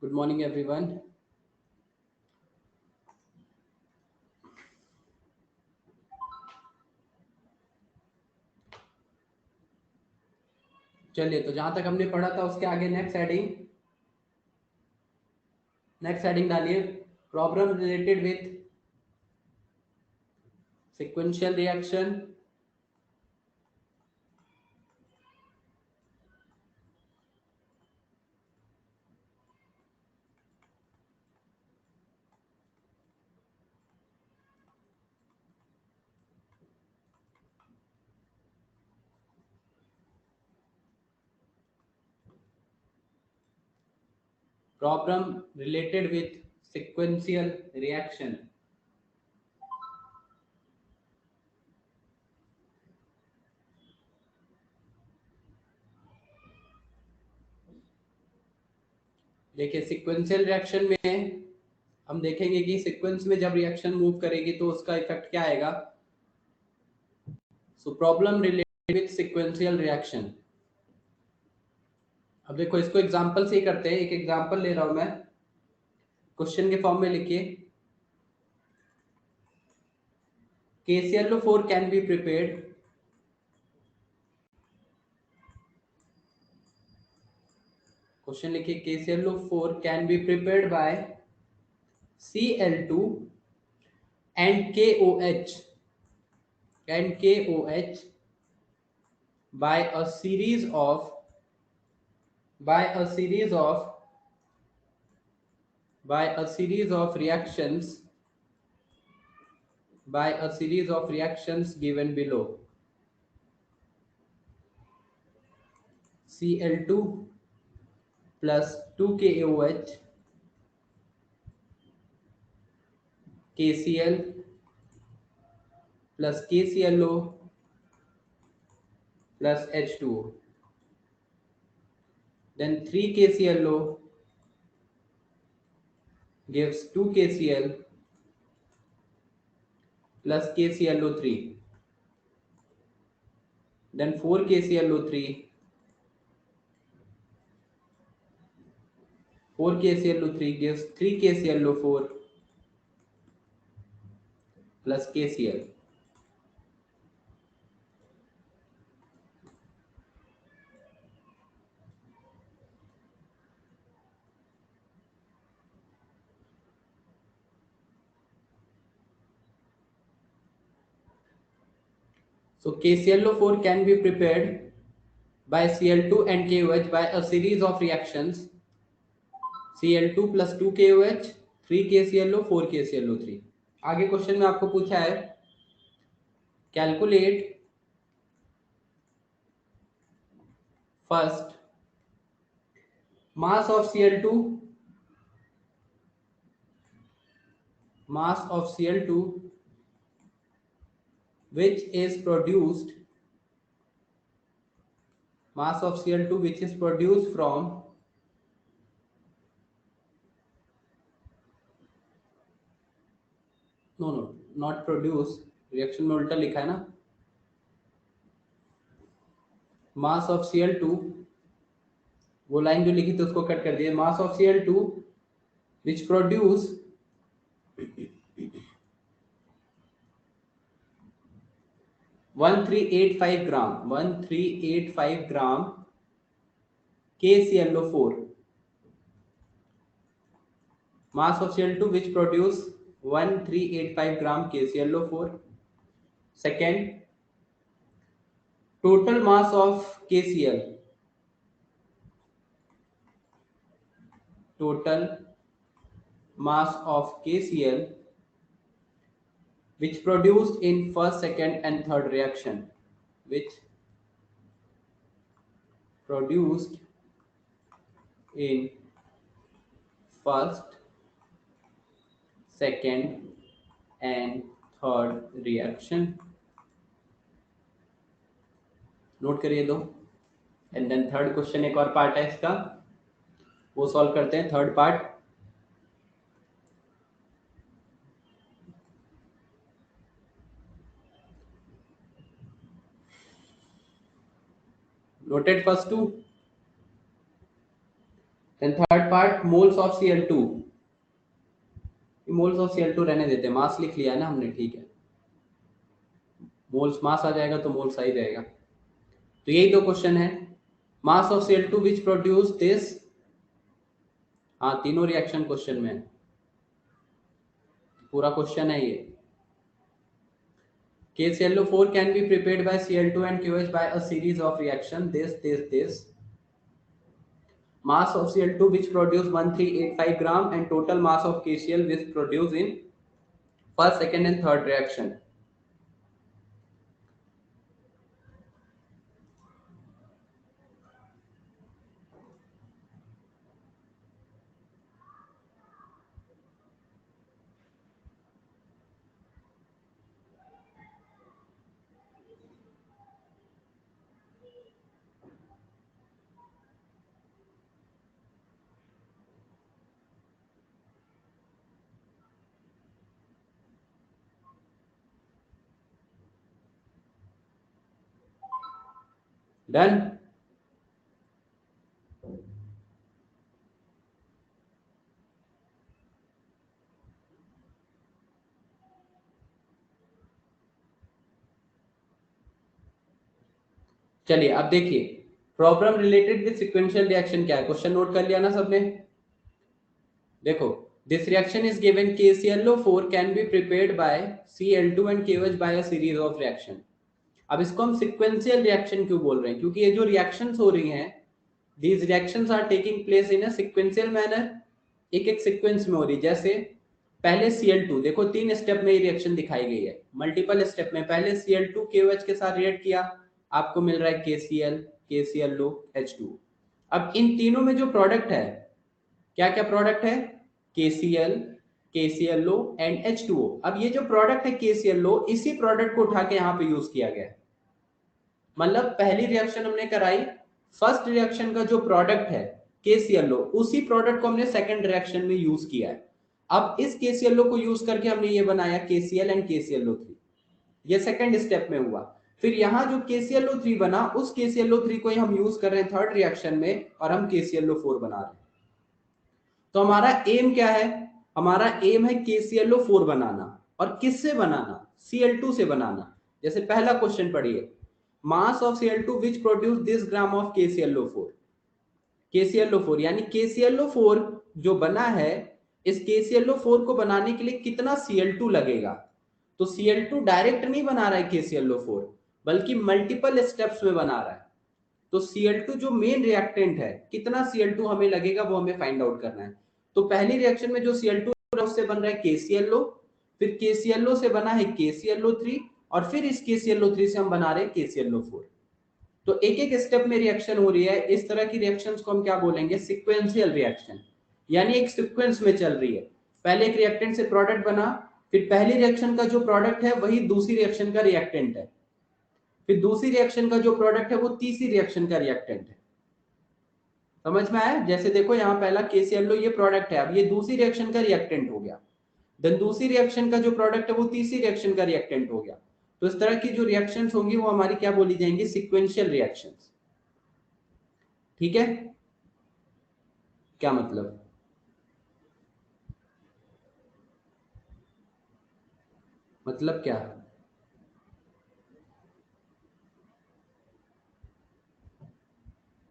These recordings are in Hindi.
Good morning, everyone. चलिए, तो जहां तक हमने पढ़ा था उसके आगे नेक्स्ट हेडिंग डालिए। Problem related with sequential reaction, problem related with sequential reaction. देखिए, सिक्वेंशियल रिएक्शन में हम देखेंगे कि सीक्वेंस में जब रिएक्शन मूव करेगी तो उसका इफेक्ट क्या आएगा। So problem related with sequential reaction. अब देखो, इसको एग्जांपल से ही करते हैं। एक एग्जांपल ले रहा हूं मैं, क्वेश्चन के फॉर्म में लिखिए। KClO4 can be prepared question लिखिए, KClO4 can be prepared by Cl2 and KOH by a series of by a series of by a series of reactions by a series of reactions given below. Cl2 plus 2KOH, KCl plus KClO plus H2O. Then 3KClO gives 2KCl plus KClO3. Then 4KClO3 gives 3KClO4 plus KCl. So KClO4 can be prepared by Cl2 and KOH by a series of reactions. Cl2 plus 2KOH, 3KClO, 4KClO3. आगे क्वेश्चन में आपको पूछा है, calculate first mass of Cl2 which is produced from not produce, reaction में उल्टा लिखा है ना। मास ऑफ Cl2, वो लाइन जो लिखी थी उसको कट कर दिए। Mass of Cl2 which produce 1385 gram KClO4. Mass of Cl2 which produce 1385 gram KClO4. Second, total mass of KCl which produced in first, second and third reaction, which produced in first, second and third reaction. Note करिए दो। एंड देन थर्ड क्वेश्चन, एक और पार्ट है इसका, वो सॉल्व करते हैं। Third part, noted first two. Then third part moles of Cl2, moles of Cl2 रहने देते हैं, मास लिख लिया है ना हमने, ठीक है, मोल्स मास आ जाएगा तो मोल्स सही रहेगा। तो यही दो क्वेश्चन है, mass of Cl2 which produce this, हाँ तीनों रिएक्शन क्वेश्चन में है, पूरा क्वेश्चन है ये। KClO4 can be prepared by Cl2 and KOH by a series of reaction this. Mass of Cl2 which produce 1385 gram and total mass of KCl which produce in first, second and third reaction. Done? चलिए अब देखिए problem related with sequential reaction क्या है, क्वेश्चन नोट कर लिया ना सबने। देखो this reaction is given KClO4 can be prepared by Cl2 and KOH by a series of reaction. अब इसको हम सिक्वेंशियल रिएक्शन क्यों बोल रहे हैं, क्योंकि ये जो रिएक्शंस हो रही हैं, these reactions are taking place in a sequential manner, एक एक सीक्वेंस में हो रही। जैसे पहले Cl2, देखो तीन स्टेप में ये रिएक्शन दिखाई गई है, मल्टीपल स्टेप में। पहले Cl2 KOH के साथ रिएक्ट किया, आपको मिल रहा है KCl, KClO, H2। अब इन तीनों में जो प्रोडक्ट है, क्या क्या प्रोडक्ट है, KCl, KClO एंड H2O। अब ये जो प्रोडक्ट है KClO, इसी प्रोडक्ट को उठा के यहाँ पे यूज किया गया है। मतलब पहली रिएक्शन हमने कराई, फर्स्ट रिएक्शन का जो प्रोडक्ट है KClO, उसी प्रोडक्ट को हमने सेकंड रिएक्शन में यूज किया है। अब इस KClO को यूज करके हमने ये बनाया KCl एंड KClO3, ये सेकंड स्टेप में हुआ। फिर यहाँ जो KClO3 बना, उस KClO3 को ही हम यूज कर रहे हैं थर्ड रिएक्शन में, और हम KClO4 बना रहे हैं। तो हमारा एम क्या है, हमारा एम है KClO4 बनाना, और किससे बनाना, Cl2 से बनाना। जैसे पहला क्वेश्चन पढ़िए, mass of Cl2 which produce this gram of KClO4, KClO4 यानी KClO4 जो बना है, इस KClO4 को बनाने के लिए कितना Cl2 लगेगा। तो Cl2 डायरेक्ट नहीं बना रहा है KClO4, बल्कि मल्टीपल स्टेप्स में बना रहा है। तो Cl2 जो मेन रिएक्टेंट है, कितना Cl2 हमें लगेगा वो हमें फाइंड आउट करना है। तो पहली रिएक्शन में जो Cl2 उससे बन रहा है KClO, फिर KClO से बना है KClO3, और फिर इस KClO3 से हम बना रहे हैं KClO4। तो एक एक स्टेप में रिएक्शन हो रही है। इस तरह की रिएक्शंस को हम क्या बोलेंगे, सिक्वेंशियल रिएक्शन, यानी एक सीक्वेंस में चल रही है। पहले एक रिएक्टेंट से प्रोडक्ट बना, फिर पहली रिएक्शन का जो प्रोडक्ट है वही दूसरी रिएक्शन का रिएक्टेंट है, फिर दूसरी रिएक्शन का जो प्रोडक्ट है वो तीसरी रिएक्शन का रिएक्टेंट है। समझ में आया? जैसे देखो यहाँ पहला KClO ये प्रोडक्ट है, अब ये दूसरी रिएक्शन का रिएक्टेंट हो गया, देन दूसरी रिएक्शन का जो प्रोडक्ट है वो तीसरी रिएक्शन का रिएक्टेंट हो गया। तो इस तरह की जो रिएक्शंस होंगी वो हमारी क्या बोली जाएंगी, सिक्वेंशियल रिएक्शंस। ठीक है, क्या मतलब, मतलब क्या,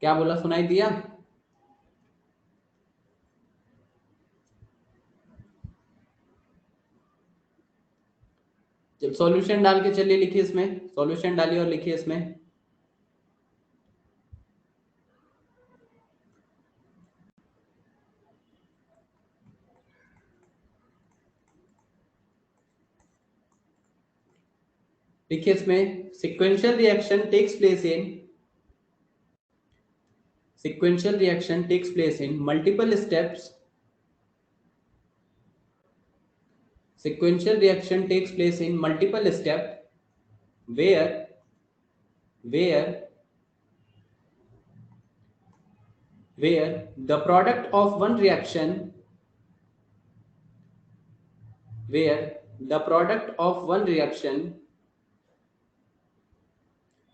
क्या बोला, सुनाई दिया? जब सॉल्यूशन डाल के चलिए, लिखिए इसमें, सॉल्यूशन डालिए और लिखिए इसमें। लिखिए इसमें, sequential reaction takes place in, sequential reaction takes place in multiple steps, sequential reaction takes place in multiple steps where where where the product of one reaction, where the product of one reaction,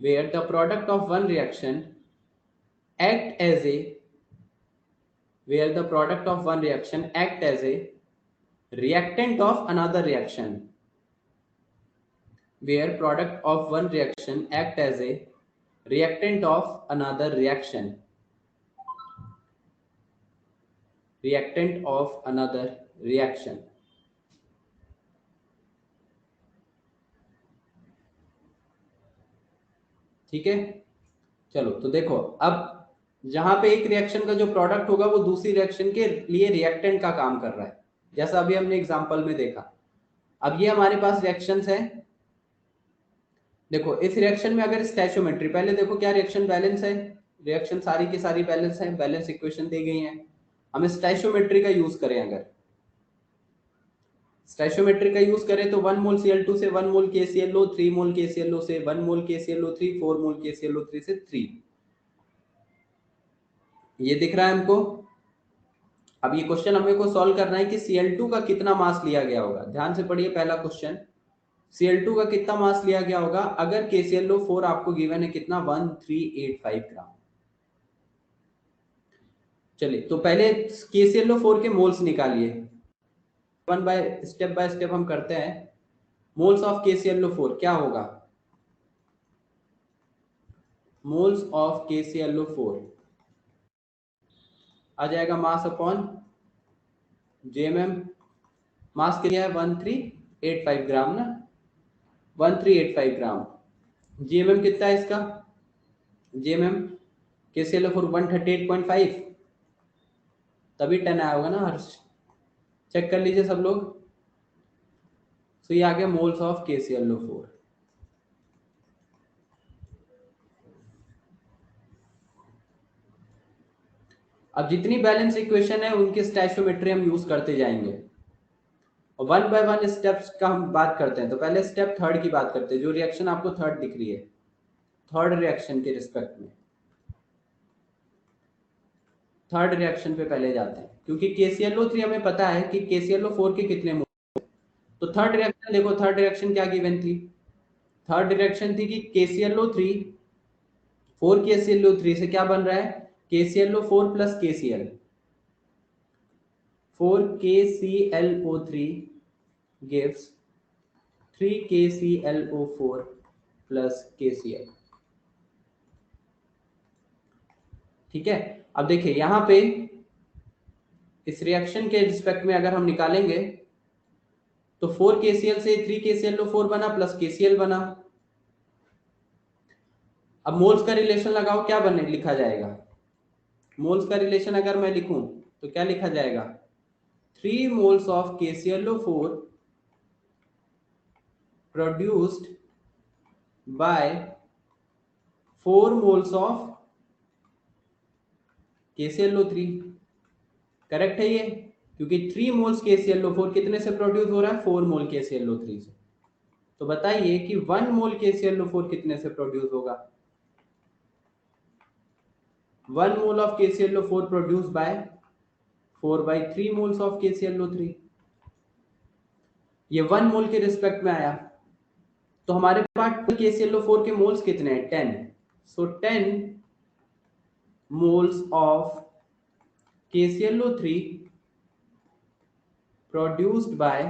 where the product of one reaction act as a where the product of one reaction act as a reactant of another reaction, where product of one reaction act as a reactant of another reaction, reactant of another reaction. ठीक है, चलो तो देखो, अब जहां पे एक रिएक्शन का जो प्रोडक्ट होगा वो दूसरी रिएक्शन के लिए रिएक्टेंट का काम कर रहा है, जैसा अभी हमने एग्जांपल में देखा। अब ये हमारे पास रिएक्शंस हैं। देखो इस रिएक्शन में अगर स्टैचोमेट्री, पहले देखो क्या रिएक्शन बैलेंस है, रिएक्शन सारी की सारी बैलेंस है, बैलेंस इक्वेशन दी गई है। हम स्टैचोमेट्री का यूज करें, अगर स्टैचोमेट्री का यूज करें तो 1 मोल Cl2 से 1 मोल KClO, 3 मोल KClO से 1 मोल KClO3, 4 मोल KClO3 से 3, ये दिख रहा है हमको। अब ये क्वेश्चन हमें को सॉल्व करना है कि Cl2 का कितना मास लिया गया होगा। ध्यान से पढ़िए पहला क्वेश्चन, Cl2 का कितना मास लिया गया होगा अगर KClO4 आपको गिवन है कितना, 1385 ग्राम। चलिए तो पहले KClO4 के मोल्स निकालिए, स्टेप बाय स्टेप हम करते हैं। मोल्स ऑफ KClO4 क्या होगा, मोल्स ऑफ KClO4 आ जाएगा मास अपॉन JMM। मास कितना है 1385 ग्राम ना, 1385 ग्राम। JMM कितना है इसका, JMM KClO4 138.5, तभी 10 आया होगा ना हर्ष, चेक कर लीजिए सब लोग। तो ये आ गया मोल्स ऑफ KClO4। अब जितनी बैलेंस इक्वेशन है उनके स्टैचोमेट्री हम यूज करते जाएंगे और वन बाय वन स्टेप्स का हम बात करते हैं। तो पहले स्टेप थर्ड की बात करते हैं, जो रिएक्शन आपको थर्ड दिख रही है, थर्ड रिएक्शन के रिस्पेक्ट में, थर्ड रिएक्शन पे पहले जाते हैं, क्योंकि KClO3 हमें पता है कि KClO4 के कितने मोल। तो थर्ड रिएक्शन देखो, थर्ड रिएक्शन क्या गिवन थी, थर्ड रिएक्शन थी कि KClO3 4KClO3 से क्या बन रहा है, KClO4 plus KCl, 4KClO3 gives 3KClO4 plus KCl। ठीक है, अब देखिए यहां पे इस रिएक्शन के रिस्पेक्ट में अगर हम निकालेंगे तो 4KCl से 3KClO4 बना प्लस KCl बना। अब मोल्स का रिलेशन लगाओ, क्या बने लिखा जाएगा, मोल्स का रिलेशन अगर मैं लिखूं तो क्या लिखा जाएगा, 3 moles of KClO4 produced by 4 moles of KClO3। Correct है ये, क्योंकि 3 मोल्स KClO4 कितने से प्रोड्यूस हो रहा है, 4 मोल KClO3 से। तो बताइए कि 1 मोल KClO4 कितने से प्रोड्यूस होगा, 1 mole of KClO4 produce by 4/3 moles of KClO3। ये 1 मोल के रिस्पेक्ट में आया। तो हमारे पास KClO4 के मोल्स कितने हैं, 10। सो 10 moles of KClO3 produced by,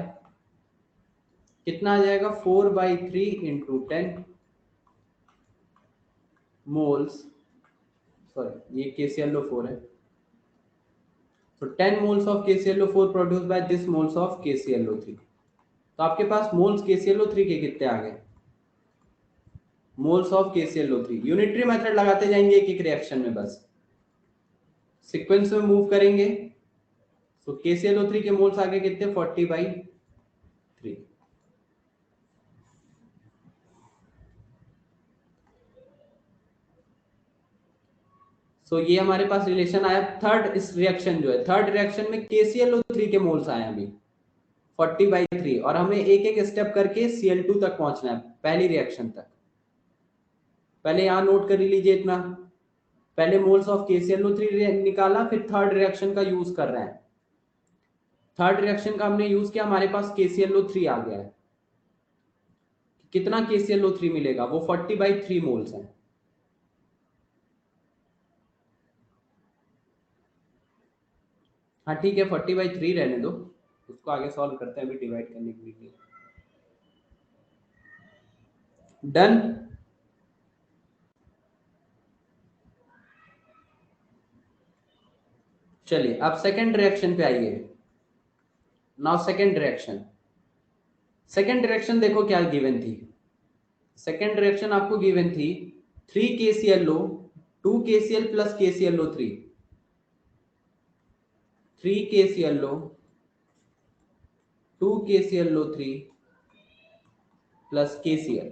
कितना आ जाएगा, 4/3 इंटू 10 मोल्स, सॉरी ये KClO4 है। तो 10 moles of KClO4 produce by this moles of KClO3। तो आपके पास मोल्स KClO3 के कितने आ गए, moles of KClO3। Unitary method लगाते जाएंगे एक एक रिएक्शन में, बस सीक्वेंस में मूव करेंगे। तो KClO3 के मोल्स आगे कितने, 40/3। सो ये हमारे पास रिलेशन आया। थर्ड इस रिएक्शन जो है, थर्ड रिएक्शन में KClO3 के मोल्स आए अभी 40/3, और हमें एक एक स्टेप करके Cl2 तक पहुंचना है, पहली रिएक्शन तक। पहले यहां नोट कर लीजिए इतना, पहले मोल्स ऑफ KClO3 निकाला, फिर थर्ड रिएक्शन का यूज कर रहे हैं। थर्ड रिएक्शन का हमने यूज किया, हमारे पास KClO3 आ गया है। कितना KClO3 मिलेगा, वो 40/3 मोल्स है। हाँ ठीक है, 40/3 रहने दो, उसको आगे सॉल्व करते हैं अभी डिवाइड करने के लिए। डन। चलिए अब सेकंड रिएक्शन पे आइए। Now second reaction, second reaction देखो क्या गिवन थी। सेकंड रिएक्शन आपको गिवन थी 3KClO 2KCl plus KClO3, 3KClO 2KClO3 plus KCl।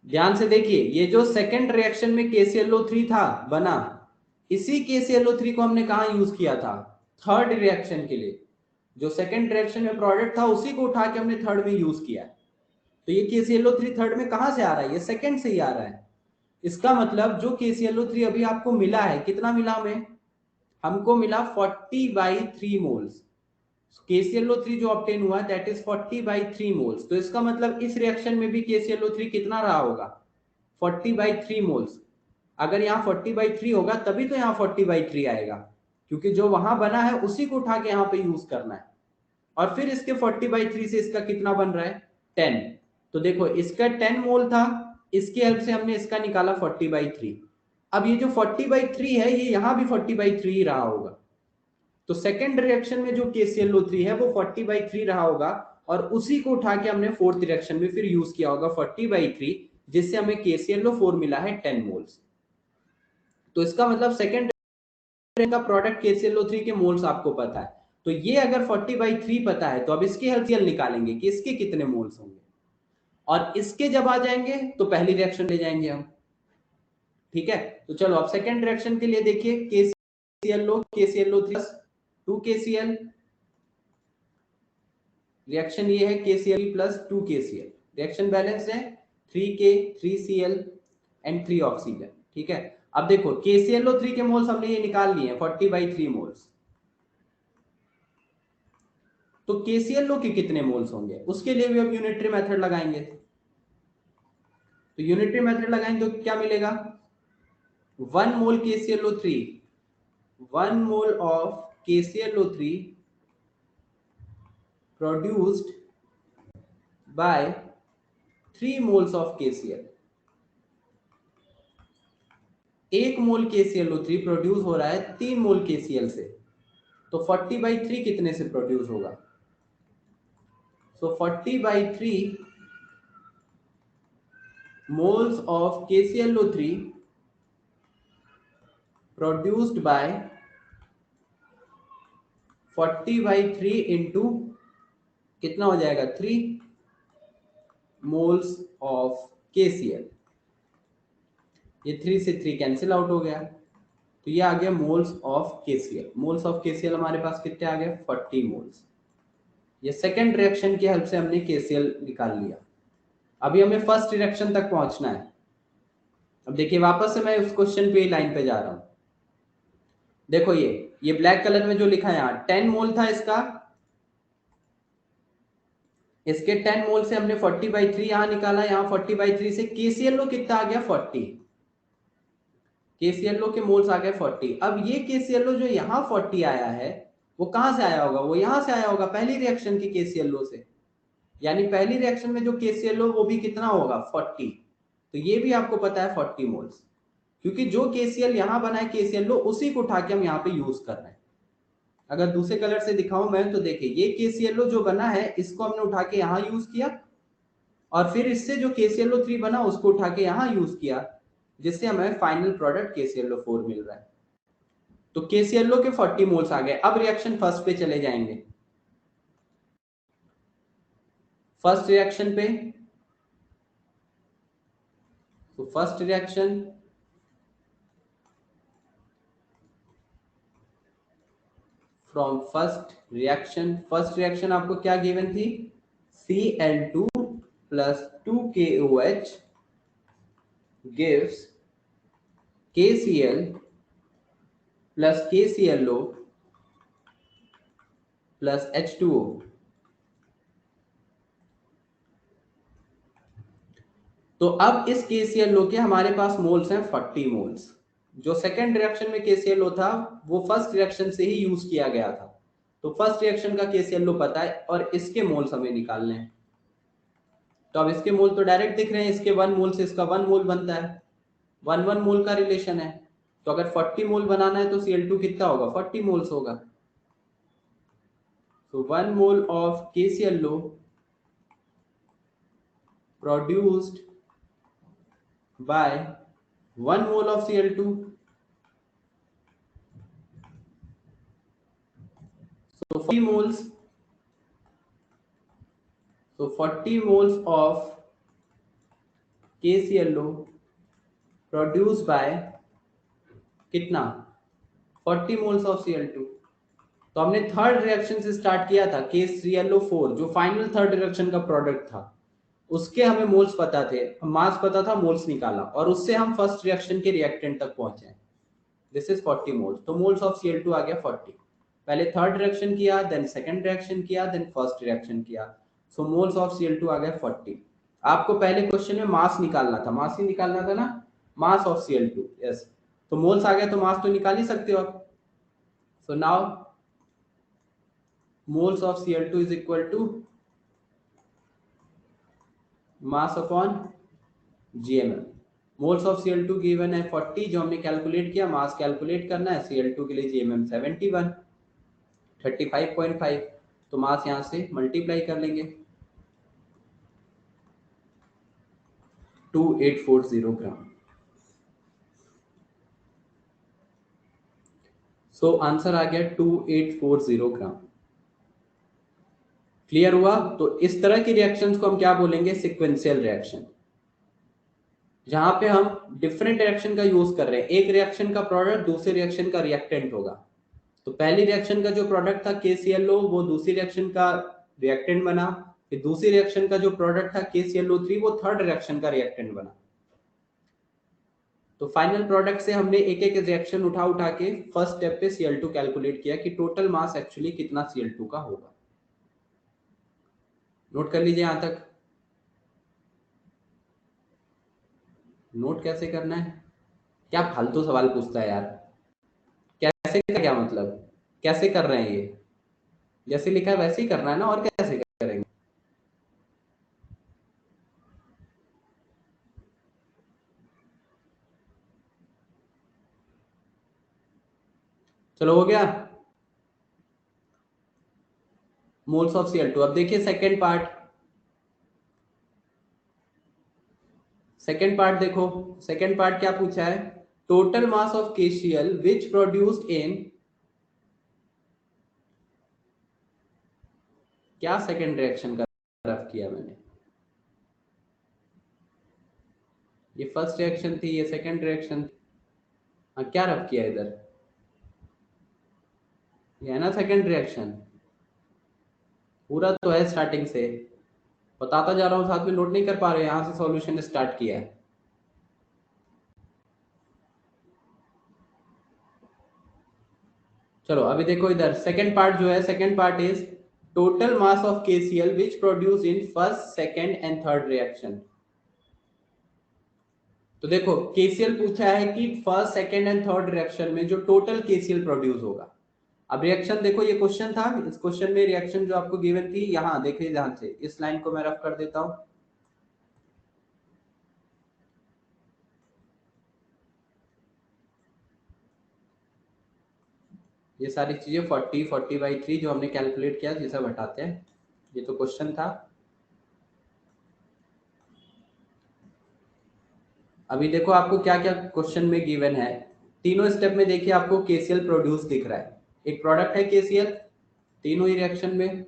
ध्यान से देखिए, ये जो सेकंड रिएक्शन में KClO3 था बना, इसी KClO3 को हमने कहां यूज किया था? थर्ड रिएक्शन के लिए। जो सेकंड रिएक्शन में प्रोडक्ट था उसी को उठा के हमने थर्ड में यूज किया। तो ये KClO3 थर्ड में कहां से आ रहा है? ये सेकंड से ही आ रहा है। इसका मतलब जो KClO3 अभी आपको मिला है, कितना मिला हमें? हमको मिला 40/3 मोल्स। KClO3 जो ऑब्टेन हुआ दैट इज 40/3 मोल्स। तो इसका मतलब इस रिएक्शन में भी KClO3 कितना रहा होगा? 40/3 मोल्स। अगर यहाँ 40/3 होगा तभी तो यहाँ 40/3 आएगा, क्योंकि जो वहां बना है उसी को उठा के यहाँ पे यूज करना है। और फिर इसके 40/3 से इसका कितना बन रहा है? 10। तो देखो इसका 10 मोल था, इसकी हेल्प से हमने इसका निकाला 40/3। अब ये जो 40/3 है ये यहाँ भी 40/3 ही रहा होगा। तो सेकेंड रिएक्शन में जो KClO3 है वो 40/3 रहा होगा, और उसी को उठा के हमने फोर्थ रिएक्शन में फिर यूज किया होगा 40/3, जिससे हमें KClO4 मिला है 10 मोल्स। तो इसका मतलब सेकेंड का प्रोडक्ट KClO3 के मोल्स आपको पता है। तो ये अगर 40/3 पता है तो अब इसकी हेल्सियल निकालेंगे कि इसके कितने मोल्स होंगे, और इसके जब आ जाएंगे तो पहली रिएक्शन ले जाएंगे हम। ठीक है, तो चलो अब सेकेंड रिएक्शन के लिए देखिए, KClO 2KCl। रिएक्शन ये है KCl plus 2KCl, reaction balance है 3K 3Cl एंड 3 ऑक्सीजन। ठीक है, अब देखो KClO3 के मोल्स हमने ये निकाल लिए 40/3 मोल्स। तो KClO के कितने मोल्स होंगे उसके लिए भी अब यूनिटरी मेथड लगाएंगे। तो यूनिटरी मेथड लगाएंगे तो क्या मिलेगा? 1 मोल KClO3, 1 mole of KClO3 produced by 3 moles of KCl। 1 mole KClO3 produce हो रहा है 3 मोल KCl से, तो 40/3 कितने से प्रोड्यूस होगा? सो 40/3 moles of KClO3 produced by 40/3 into कितना हो जाएगा? 3 moles of KCl। ये 3 से 3 कैंसिल आउट हो गया, तो ये आ गया moles of KCl। Moles of KCl हमारे पास कितने आ गए? 40 मोल्स। ये सेकेंड रिएक्शन की हेल्प से हमने KCl निकाल लिया। अभी हमें फर्स्ट रिएक्शन तक पहुंचना है। अब देखिए वापस से मैं उस क्वेश्चन पे लाइन पे जा रहा हूं। देखो ये ब्लैक कलर में जो लिखा है यहाँ 10 मोल था इसका, इसके 10 मोल से हमने 40/3 यहां निकाला, यहाँ 40/3 से KClO कितना आ गया? 40। KClO के मोल्स आ गए 40। अब ये KClO जो यहाँ 40 आया है वो कहां से आया होगा? वो यहां से आया होगा पहली रिएक्शन की KClO से। यानी पहली रिएक्शन में जो KClO वो भी कितना होगा? 40। तो ये भी आपको पता है 40 मोल्स, क्योंकि जो KCl यहां बना है KClO उसी को उठा के हम यहाँ पे यूज कर रहे हैं। अगर दूसरे कलर से दिखाऊं मैं तो देखिए ये KClO जो बना है इसको हमने उठा के यहाँ यूज किया, और फिर इससे जो KClO3 बना उसको उठा के यहाँ यूज किया, जिससे हमें फाइनल प्रोडक्ट KClO4 मिल रहा है। तो KClO के 40 मोल्स आ गए। अब रिएक्शन फर्स्ट पे चले जाएंगे। फर्स्ट रिएक्शन पे, तो first reaction from first reaction आपको क्या गिवन थी? Cl2 plus 2KOH gives KCl plus KClO plus H2O। तो अब इस KClO के हमारे पास मोल्स हैं 40 मोल्स। जो सेकंड रिएक्शन में KClO था वो फर्स्ट रिएक्शन से ही यूज किया गया था, तो फर्स्ट रिएक्शन का KClO पता है और इसके मोल्स हमें निकालने हैं। तो अब इसके मोल तो डायरेक्ट दिख रहे हैं, इसके 1 मोल से इसका 1 मोल बनता है, 1 मोल का रिलेशन है। तो अगर 40 मोल बनाना है तो Cl2 कितना होगा, 40 मोल्स होगा। तो 1 mole of KClO produced by 1 mole of Cl2। So 40 moles. So 40 moles of KClO produced by कितना, 40 moles of Cl2। तो हमने थर्ड रिएक्शन से स्टार्ट किया था, KClO4 जो फाइनल थर्ड रिएक्शन का प्रोडक्ट था, उसके हमें मोल्स पता थे, मास पता था, मोल्स निकाला और उससे हम फर्स्ट रिएक्शन के रिएक्टेंट तक पहुंचे। This is 40 moles. तो मोल्स ऑफ Cl2 आ गया 40। पहले थर्ड रिएक्शन किया, देन सेकंड रिएक्शन किया, देन फर्स्ट रिएक्शन किया। सो मोल्स ऑफ Cl2 आ गया 40। आपको पहले क्वेश्चन में मास निकालना था, मास ही निकालना था ना, मास ऑफ Cl2। यस, तो मोल्स आ गया तो मास तो निकाल ही सकते हो आप। So now moles of Cl2 is equal to mass upon gml। moles of Cl2 given है 40 जो हमने कैलकुलेट किया, मास कैलकुलेट करना है, Cl2 के लिए gmm 71 35.5, तो मास यहां से मल्टीप्लाई कर लेंगे 2840 ग्राम। सो आंसर आ गया 2840 ग्राम। क्लियर हुआ? तो इस तरह की रिएक्शंस को हम क्या बोलेंगे, सिक्वेंशियल रिएक्शन, जहां पे हम डिफरेंट रिएक्शन का यूज कर रहे हैं। एक रिएक्शन का प्रोडक्ट दूसरे रिएक्शन का रिएक्टेंट होगा। तो पहली रिएक्शन का जो प्रोडक्ट था KClO वो दूसरी रिएक्शन का रिएक्टेंट बना, फिर दूसरी रिएक्शन का जो प्रोडक्ट था KClO3 वो थर्ड रिएक्शन का रिएक्टेंट बना। तो फाइनल प्रोडक्ट से हमने एक एक रिएक्शन उठा के फर्स्ट स्टेप पे Cl2 कैलकुलेट किया कि टोटल मास एक्चुअली कितना Cl2 का होगा। नोट कर लीजिए यहां तक। नोट कैसे करना है? क्या फालतू सवाल पूछता है यार, कैसे का क्या मतलब, कैसे कर रहे हैं ये? जैसे लिखा है वैसे ही करना है ना, और कैसे करेंगे? चलो हो गया मोल्स ऑफ Cl2। अब देखिए सेकेंड पार्ट, सेकेंड पार्ट देखो, सेकेंड पार्ट क्या पूछा है, total mass of KCl which produced in, क्या सेकेंड रिएक्शन का रफ किया मैंने, ये फर्स्ट रिएक्शन थी, ये सेकेंड रिएक्शन थी। हाँ क्या रफ किया इधर, ये है ना सेकेंड रिएक्शन, पूरा तो है स्टार्टिंग से, बताता जा रहा हूँ, साथ में नोट नहीं कर पा रहे, यहां से सॉल्यूशन स्टार्ट किया है। चलो अभी देखो इधर सेकेंड पार्ट जो है, second part is total mass of KCl which produce in first second and third reaction. तो देखो KCl पूछा है कि first second and third reaction में जो टोटल KCl प्रोड्यूस होगा। अब रिएक्शन देखो, ये क्वेश्चन था, इस क्वेश्चन में रिएक्शन जो आपको गिवन थी, यहां देखिए ध्यान से, इस लाइन को मैं रफ कर देता हूं। ये सारी चीजें 40/3 जो हमने कैलकुलेट किया, ये सब हटाते हैं, ये तो क्वेश्चन था। अभी देखो आपको क्या क्या क्वेश्चन में गिवन है, तीनों स्टेप में देखिए आपको KCl प्रोड्यूस दिख रहा है, एक प्रोडक्ट है KCl तीनों ही रिएक्शन में।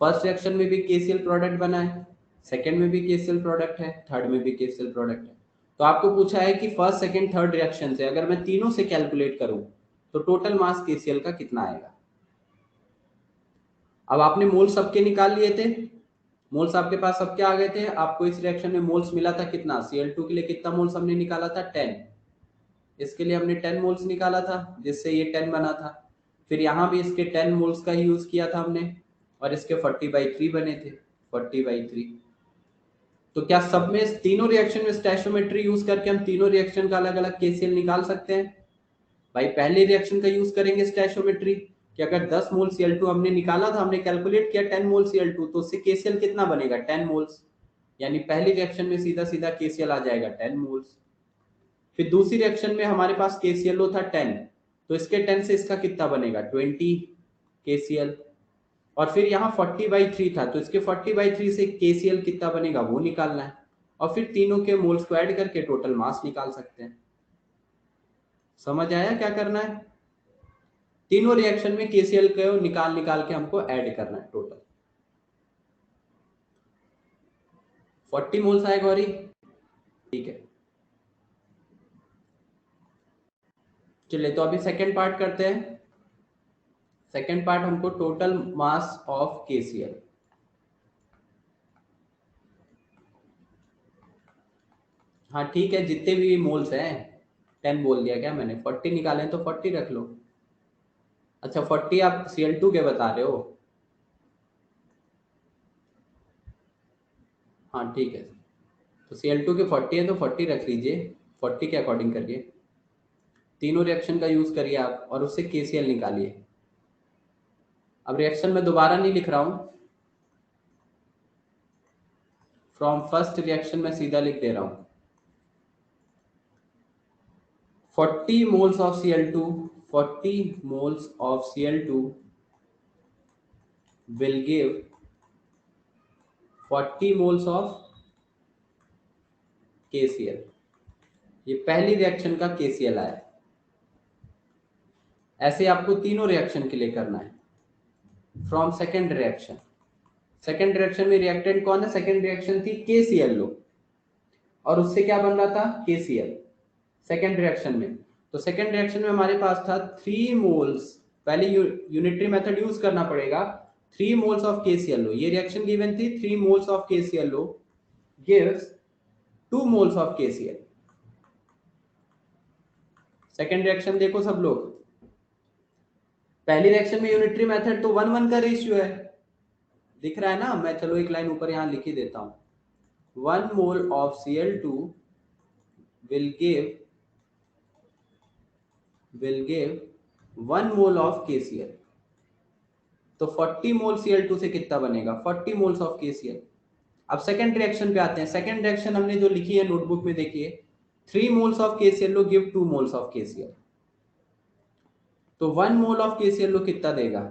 फर्स्ट रिएक्शन में भी KCl प्रोडक्ट बना है, सेकेंड में भी KCl प्रोडक्ट है, थर्ड में भी KCl प्रोडक्ट है। तो आपको पूछा है कि फर्स्ट सेकेंड थर्ड रिएक्शन से अगर मैं तीनों से कैलकुलेट करूं तो टोटल मास KCl का कितना आएगा। अब आपने मोल सबके निकाल लिए थे, मोल्स आपके पास सबके आ गए थे, आपको इस रिएक्शन में मोल्स मिला था कितना, Cl2 के लिए कितना मोल्स हमने निकाला था 10, इसके लिए हमने 10 मोल्स निकाला था जिससे ये 10 बना था। फिर यहाँ भी इसके 10 मोल्स का यूज किया था हमने और इसके 40/3 बने थे, 40/3। तो क्या सब में तीनों रिएक्शन में स्टैचोमेट्री यूज करके हम तीनों रिएक्शन का अलग अलग केसीएल निकाल सकते हैं? भाई पहले रिएक्शन का यूज करेंगे स्टैचोमेट्री कि अगर 10 मोल Cl2 हमने निकाला था, हमने कैलकुलेट किया 10 मोल Cl2, तो उससे केसीएल कितना बनेगा? 10 मोल्स। यानी पहली रिएक्शन में सीधा सीधा केसीएल आ जाएगा 10 मोल्स। फिर दूसरी रिएक्शन में हमारे पास केसीएलओ था 10, तो इसके 10 से इसका कितना बनेगा? 20 केसीएल। और फिर यहाँ 40/3 था, तो इसके 40/3 से केसीएल कितना बनेगा वो निकालना है, और फिर तीनों के मोल्स को ऐड करके टोटल मास निकाल सकते हैं। समझ आया क्या करना है? तीनों रिएक्शन में केसीएल को निकाल निकाल के हमको ऐड करना है टोटल। 40 मोल्स आए गौरी? ठीक है, चलिए तो अभी सेकेंड पार्ट करते हैं। सेकेंड पार्ट हमको टोटल मास ऑफ केसीएल। हाँ ठीक है, जितने भी मोल्स हैं, 10 बोल दिया क्या मैंने? 40 निकाले तो 40 रख लो। अच्छा 40 आप Cl2 के बता रहे हो? हाँ ठीक है, तो Cl2 के 40 है तो 40 रख लीजिए, 40 के अकॉर्डिंग करिए। तीनों रिएक्शन का यूज करिए आप और उससे केसीएल निकालिए। अब रिएक्शन में दोबारा नहीं लिख रहा हूं, फ्रॉम फर्स्ट रिएक्शन में सीधा लिख दे रहा हूं। 40 moles of Cl2, 40 moles of Cl2 will give 40 moles of KCl। ये पहली रिएक्शन का KCl आया। ऐसे आपको तीनों रिएक्शन के लिए करना है। From second reaction, second reaction में रिएक्टेंट कौन है? सेकेंड रिएक्शन थी KClO, और उससे क्या बन रहा था? KCl सेकेंड रिएक्शन में। तो सेकेंड रिएक्शन में हमारे पास था 3 मोल्स, पहले यूनिटरी मेथड यूज करना पड़ेगा। 3 मोल्स ऑफ KClO, ये रिएक्शन गिवन थी, 3 moles of KClO gives 2 moles of KCl। Second reaction देखो सब लोग, पहली रिएक्शन में यूनिटरी मेथड तो 1:1 का रेशियो है, दिख रहा है ना? मैं चलो एक लाइन ऊपर यहां लिख ही देता हूं। 1 mole of Cl2 will give 1 mole of KCl। तो 40 मोल Cl2 से कितना बनेगा? 40 मोल्स ऑफ KCl। अब सेकेंड रिएक्शन पे आते हैं। सेकेंड रिएक्शन हमने जो लिखी है नोटबुक में देखिए, 3 moles of KClO give 2 moles of KCl। तो 1 मोल ऑफ KClO कितना देगा?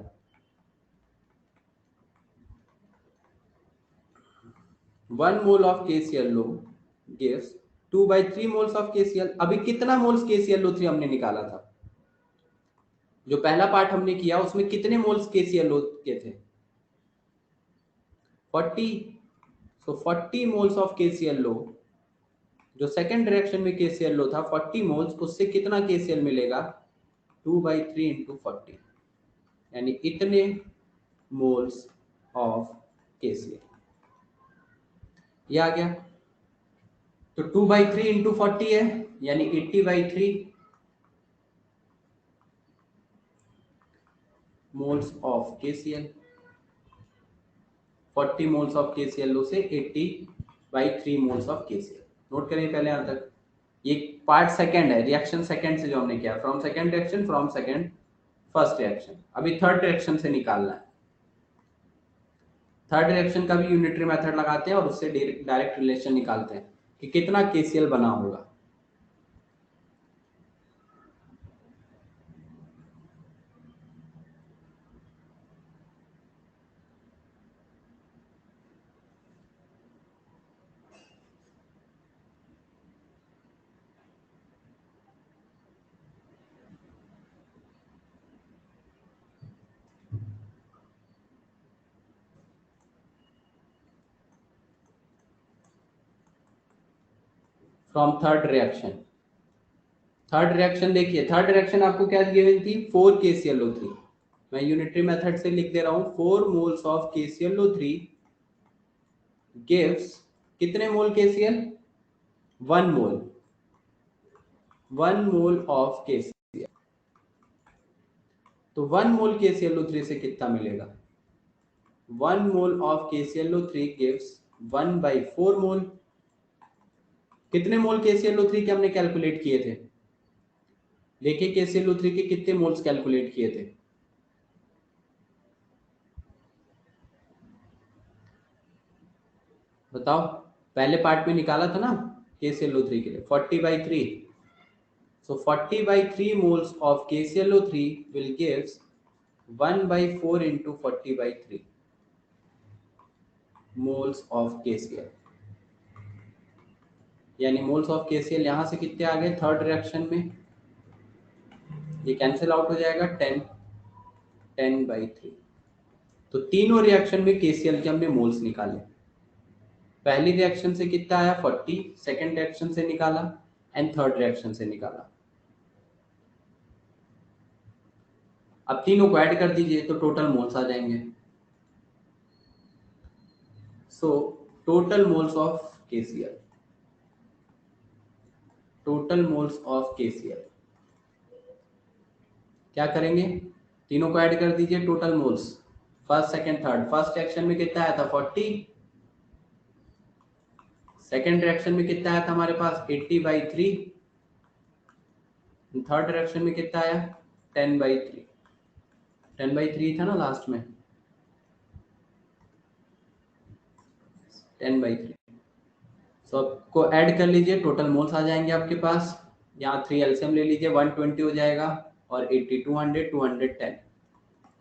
1 mole of KClO gives 2/3 moles of KCl। अभी कितना मोल्स KClO3 हमने निकाला था? जो पहला पार्ट हमने किया उसमें कितने मोल्स KClO के थे? 40। सो 40 मोल्स ऑफ KClO, जो सेकेंड रिएक्शन में KClO था 40 मोल्स, उससे कितना KCl मिलेगा? 2/3 इंटू 40, यानी इतने मोल्स ऑफ KCl। ये आ गया। तो 2/3 इंटू 40 है, यानी 80/3 moles of KCl। 40 moles of KClO से 80/3 मोल्स ऑफ KCl। नोट करें पहले यहां तक। ये पार्ट सेकंड है, रिएक्शन सेकंड से जो हमने किया, from second reaction, from second first reaction. अभी थर्ड रिएक्शन से निकालना है। थर्ड रिएक्शन का भी यूनिटरी मेथड लगाते हैं और उससे डायरेक्ट रिलेशन निकालते हैं कि कितना KCl बना होगा। From third reaction, third reaction देखिए, थर्ड रिएक्शन आपको क्या गिवन थी? 4 KClO3। मैं यूनिटरी मेथड से लिख दे रहा हूं, 4 मोल्स ऑफ KClO3 गिव्स कितने मोल KCl? 1 mole, 1 mole of KCl। तो 1 मोल KClO3 से कितना मिलेगा? 1 मोल ऑफ KClO3 gives 1/4 मोल। कितने मोल KClO3 के हमने कैलकुलेट किए थे? देखिए KClO3 के कितने मोल्स कैलकुलेट किए थे? बताओ, पहले पार्ट में निकाला था ना KClO3 के लिए 40/3। So 40/3 moles of KClO3 will gives 1/4 into 40/3 moles of KCl। यानी मोल्स ऑफ KCl यहाँ से कितने आ गए थर्ड रिएक्शन में? ये कैंसिल आउट हो जाएगा 10/3। तो तीनों रिएक्शन में KCl के हमने मोल्स निकाले। पहली रिएक्शन से कितना आया 40, सेकेंड रिएक्शन से निकाला एंड थर्ड रिएक्शन से निकाला। अब तीनों को ऐड कर दीजिए तो टोटल मोल्स आ जाएंगे। So total moles of KCl, total moles of KCl क्या करेंगे? तीनों को ऐड कर दीजिए total moles, first second third. First reaction में कितना आया था 40, सेकंड रिएक्शन में कितना आया था हमारे पास 80/3, थर्ड रिएक्शन में कितना आया 10/3। 10/3 था ना लास्ट में, 10/3। सबको ऐड कर लीजिए, टोटल मोल्स आ जाएंगे आपके पास। यहाँ 3 एलसीएम ले लीजिए, 120 हो जाएगा और 80 200 210,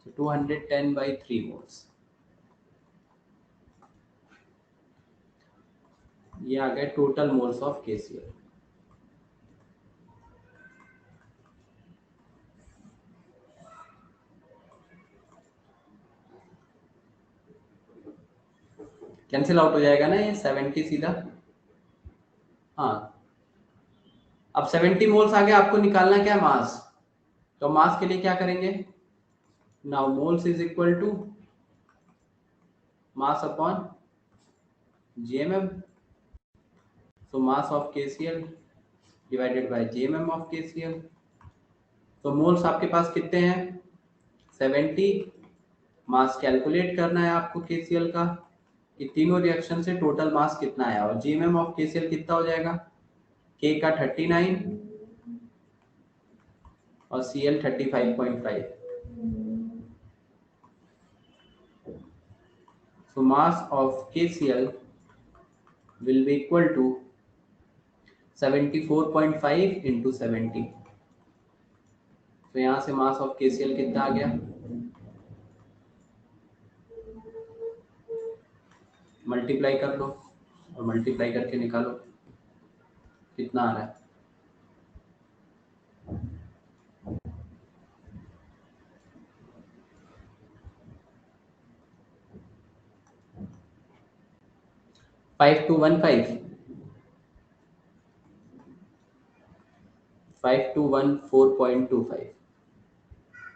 210/3 मोल्स। ये आ गए total moles of KCl। Cancel out हो जाएगा ना ये 70 सीधा। हाँ, अब 70 मोल्स आ गए, आपको निकालना क्या है मास। तो मास के लिए क्या करेंगे? Now moles is equal to mass upon GMM। so mass of KCl divided by GMM of KCl। तो मोल्स आपके पास कितने हैं 70। मास कैलकुलेट करना है आपको KCl का कि तीनों रिएक्शन से टोटल मास कितना आया, और GMM ऑफ KCl कितना हो जाएगा K का 39 और Cl 35.5। so mass of KCl will be equal to 74.5 into 70। तो यहाँ से मास ऑफ KCl कितना आ गया, मल्टीप्लाई कर लो और मल्टीप्लाई करके निकालो कितना आ रहा है। Five two one four 4.25।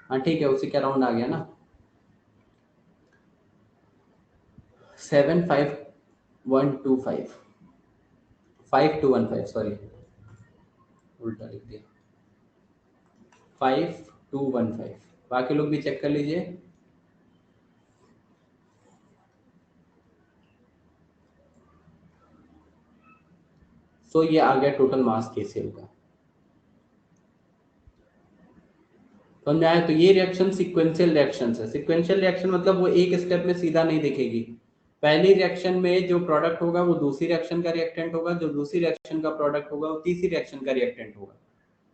हाँ ठीक है, उसी के अराउंड आ गया ना 75125, 5215 सॉरी उल्टा लिख दिया 5215। बाकी लोग भी चेक कर लीजिए। तो ये आ गया टोटल मास KCl का। समझ आया? तो ये रिएक्शन सिक्वेंशियल रिएक्शन है। सिक्वेंशियल रिएक्शन मतलब वो एक स्टेप में सीधा नहीं दिखेगी। पहली रिएक्शन में जो प्रोडक्ट होगा वो दूसरी रिएक्शन का रिएक्टेंट होगा, जो दूसरी रिएक्शन का प्रोडक्ट होगा वो तीसरी रिएक्शन का रिएक्टेंट होगा,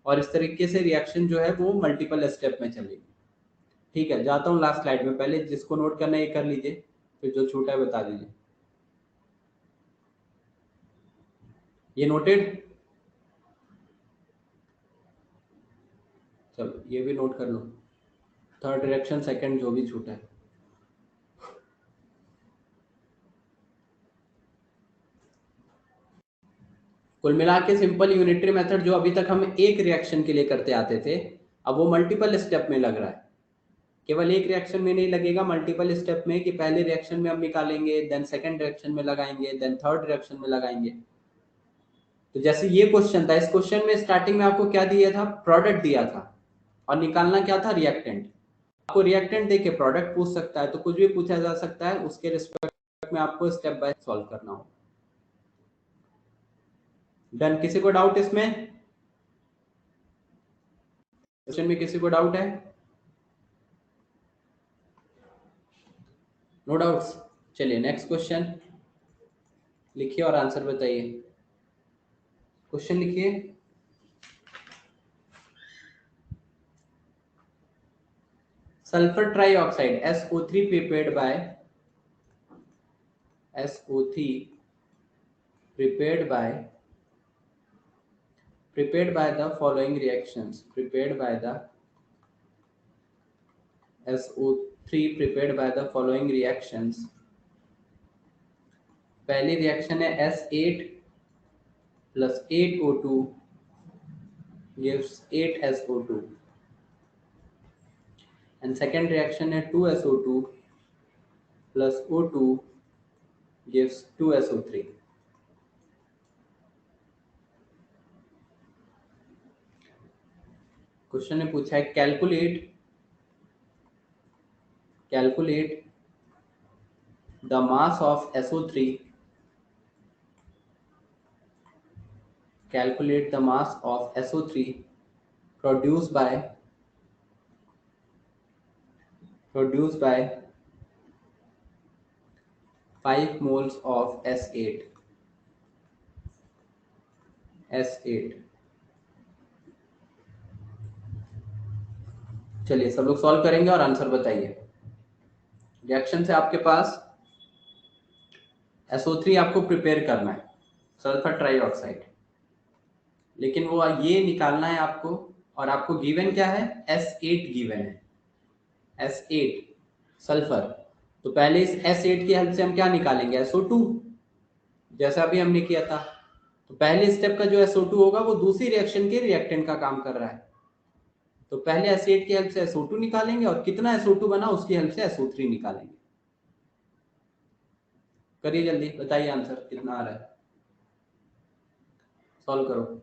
और इस तरीके से रिएक्शन जो है वो मल्टीपल स्टेप में चलेगी। ठीक है, जाता हूँ लास्ट स्लाइड में। पहले जिसको नोट करना है ये कर लीजिए, फिर जो छूटा है बता दीजिए। ये नोटेड? चलो ये भी नोट कर लो, थर्ड रिएक्शन सेकंड जो भी छूटा है। कुल मिला के सिंपल यूनिटरी मेथड जो अभी तक हम एक रिएक्शन के लिए करते आते थे, अब वो मल्टीपल स्टेप में लग रहा है। केवल एक रिएक्शन में नहीं लगेगा, मल्टीपल स्टेप में, कि पहले रिएक्शन में हम निकालेंगे, देन सेकंड रिएक्शन में लगाएंगे, देन थर्ड रिएक्शन में लगाएंगे। तो जैसे ये क्वेश्चन था, इस क्वेश्चन में स्टार्टिंग में आपको क्या दिया था, प्रोडक्ट दिया था और निकालना क्या था, रिएक्टेंट। आपको रिएक्टेंट देके प्रोडक्ट पूछ सकता है, तो कुछ भी पूछा जा सकता है, उसके रिस्पेक्ट में आपको स्टेप बाय सॉल्व करना हो। डन। किसी को डाउट इसमें? क्वेश्चन में किसी को डाउट है? No doubts. चलिए नेक्स्ट क्वेश्चन लिखिए और आंसर बताइए। क्वेश्चन लिखिए। Sulphur trioxide SO3 prepared by the following reactions. SO3 prepared by the following reactions. पहली रिएक्शन है S8 plus 8O2 gives 8SO2, and second reaction है 2SO2 plus O2 gives 2SO3. Question ने पूछा है calculate the mass of SO3. Calculate the mass of SO3 produced by 5 moles of S8. चलिए सब लोग सॉल्व करेंगे और आंसर बताइए। रिएक्शन से आपके पास SO3 आपको प्रिपेयर करना है, सल्फर ट्राइऑक्साइड, लेकिन वो ये निकालना है आपको, और आपको गिवन क्या है? S8 गिवन है, S8 सल्फर। तो पहले इस S8 की हेल्प से हम क्या निकालेंगे? SO2, जैसा अभी हमने किया था। तो पहले स्टेप का जो SO2 होगा वो दूसरी रिएक्शन के रिएक्टेंट का काम कर रहा है। तो पहले S8 की हेल्प से SO2 निकालेंगे और कितना SO2 बना उसकी हेल्प से SO3 निकालेंगे। करिए जल्दी, बताइए आंसर कितना आ रहा है, सॉल्व करो।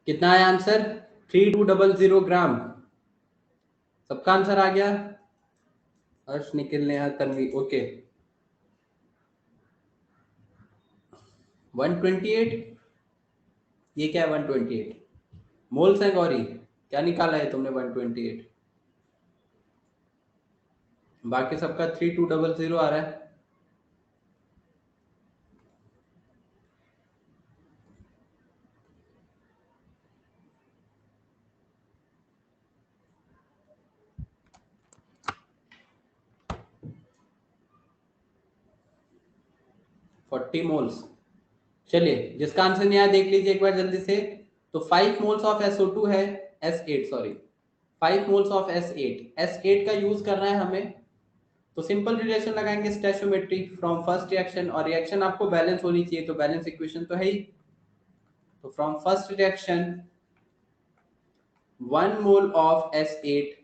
कितना है आंसर? 3200 ग्राम। सबका आंसर आ गया? हर्ष, निखिल, नेहा, तन्वी, ओके। 128, ये क्या है 128? मोल्स है गौरी, क्या निकाला है तुमने 128? बाकी सबका 3200 आ रहा है। $40 मोल्स। चलिए जिसका आंसर नहीं आया देख लीजिए एक बार जल्दी से। तो 5 मोल्स ऑफ SO2 है, S8 sorry, 5 moles of S8 का यूज करना है हमें। तो सिंपल रिलेशन लगाएंगे स्टोइचियोमेट्री फ्रॉम फर्स्ट रिएक्शन, और रिएक्शन आपको बैलेंस होनी चाहिए, तो बैलेंस इक्वेशन तो है ही। तो from first reaction 1 mole of S8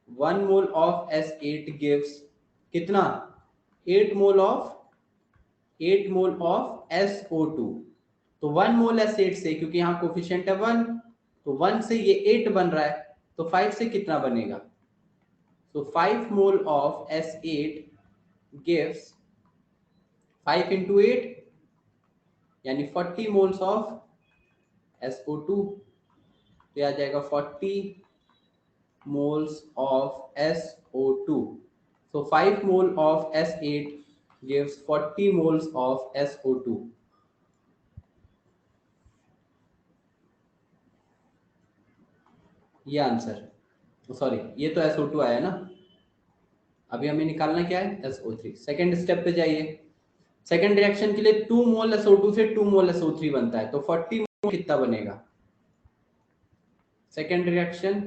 1 mole of S8 gives कितना, 8 मोल ऑफ SO2। तो 1 मोल S8 से, क्योंकि यहाँ कोफिशिएंट है 1, तो 1 से ये 8 बन रहा है, तो 5 से कितना बनेगा। तो 5 mole of S8 gives 5 into 8 यानी 40 मोल्स ऑफ SO2। तो आ जाएगा 40 moles of SO2. So 5 mole of S8 gives 40 moles of SO2. ये आंसर, सॉरी ये तो SO2 आया ना, अभी हमें निकालना क्या है SO3। सेकेंड स्टेप पे जाइए। सेकेंड रिएक्शन के लिए 2 मोल SO2 से 2 मोल SO3 बनता है, तो 40 मोल कितना बनेगा। Second reaction